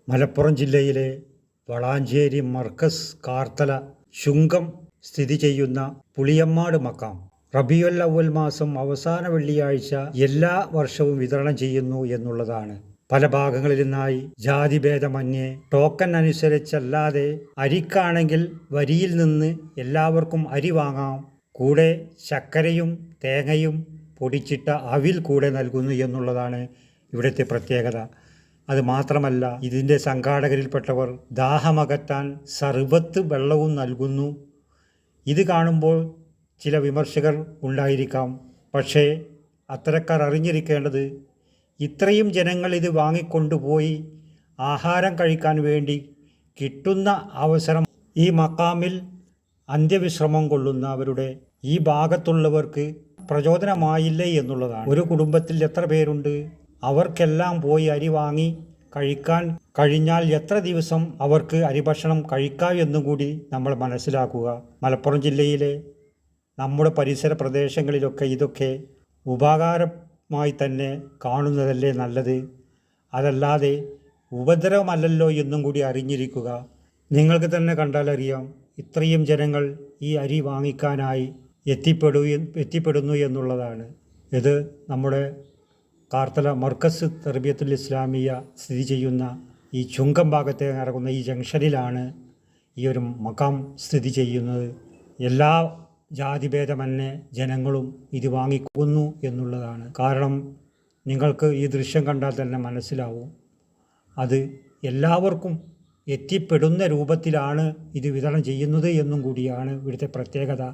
മലപ്പുറം ജില്ലയിലെ വളാഞ്ചേരി മർക്കസ് കാർത്തല ശുങ്കം സ്ഥിതി ചെയ്യുന്ന പുളിയമ്മാട് മക്കാം റബീഉൽ അവ്വൽ മാസം അവസാന വെള്ളിയാഴ്ച എല്ലാ വർഷവും വിതരണം ചെയ്യുന്നു എന്നുള്ളതാണ്. പല ഭാഗങ്ങളിൽ നിന്നായി ജാതിഭേദമന്യേ ടോക്കൺ അനുസരിച്ചല്ലാതെ അരിക്കാണെങ്കിൽ വരിയിൽ നിന്ന് എല്ലാവർക്കും അരി വാങ്ങാം. കൂടെ ശർക്കരയും തേങ്ങയും പൊടിച്ചിട്ട അവിൽ കൂടെ നൽകുന്നു എന്നുള്ളതാണ് ഇവിടുത്തെ പ്രത്യേകത. അത് മാത്രമല്ല, ഇതിൻ്റെ സംഘാടകരിൽപ്പെട്ടവർ ദാഹമകറ്റാൻ സർബത്ത് വെള്ളവും നൽകുന്നു. ഇത് കാണുമ്പോൾ ചില വിമർശകർ ഉണ്ടായിരിക്കാം. പക്ഷേ അത്തരക്കാർ അറിഞ്ഞിരിക്കേണ്ടത്, ഇത്രയും ജനങ്ങൾ ഇത് വാങ്ങിക്കൊണ്ടുപോയി ആഹാരം കഴിക്കാൻ വേണ്ടി കിട്ടുന്ന അവസരം ഈ മക്കാമിൽ അന്ത്യവിശ്രമം കൊള്ളുന്നവരുടെ ഈ ഭാഗത്തുള്ളവർക്ക് പ്രചോദനമായില്ലേ എന്നുള്ളതാണ്. ഒരു കുടുംബത്തിൽ എത്ര പേരുണ്ട്? അവർക്കെല്ലാം പോയി അരി വാങ്ങി കഴിക്കാൻ കഴിഞ്ഞാൽ എത്ര ദിവസം അവർക്ക് അരിഭക്ഷണം കഴിക്കാം എന്നും കൂടി നമ്മൾ മനസ്സിലാക്കുക. മലപ്പുറം ജില്ലയിലെ നമ്മുടെ പരിസര പ്രദേശങ്ങളിലൊക്കെ ഇതൊക്കെ ഉപകാരമായി തന്നെ കാണുന്നതല്ലേ നല്ലത്. അതല്ലാതെ ഉപദ്രവമല്ലല്ലോ എന്നും കൂടി അറിഞ്ഞിരിക്കുക. നിങ്ങൾക്ക് തന്നെ കണ്ടാലറിയാം, ഇത്രയും ജനങ്ങൾ ഈ അരി വാങ്ങിക്കാനായി എത്തിപ്പെടുന്നു എന്നുള്ളതാണ്. ഇത് നമ്മുടെ കാർത്തല മർക്കസ് തർബിയത്തുൽ ഇസ്ലാമിയ സ്ഥിതി ചെയ്യുന്ന ഈ ചുങ്കം ഭാഗത്തെ ഇറങ്ങുന്ന ഈ ജംഗ്ഷനിലാണ് ഈ ഒരു മക്കാം സ്ഥിതി ചെയ്യുന്നത്. എല്ലാ ജാതിഭേദമന്യേ ജനങ്ങളും ഇത് വാങ്ങിക്കുന്നു എന്നുള്ളതാണ്. കാരണം നിങ്ങൾക്ക് ഈ ദൃശ്യം കണ്ടാൽ തന്നെ മനസ്സിലാവും, അത് എല്ലാവർക്കും എത്തിപ്പെടുന്ന രൂപത്തിലാണ് ഇത് വിതരണം ചെയ്യുന്നത് എന്നും കൂടിയാണ് ഇവിടുത്തെ പ്രത്യേകത.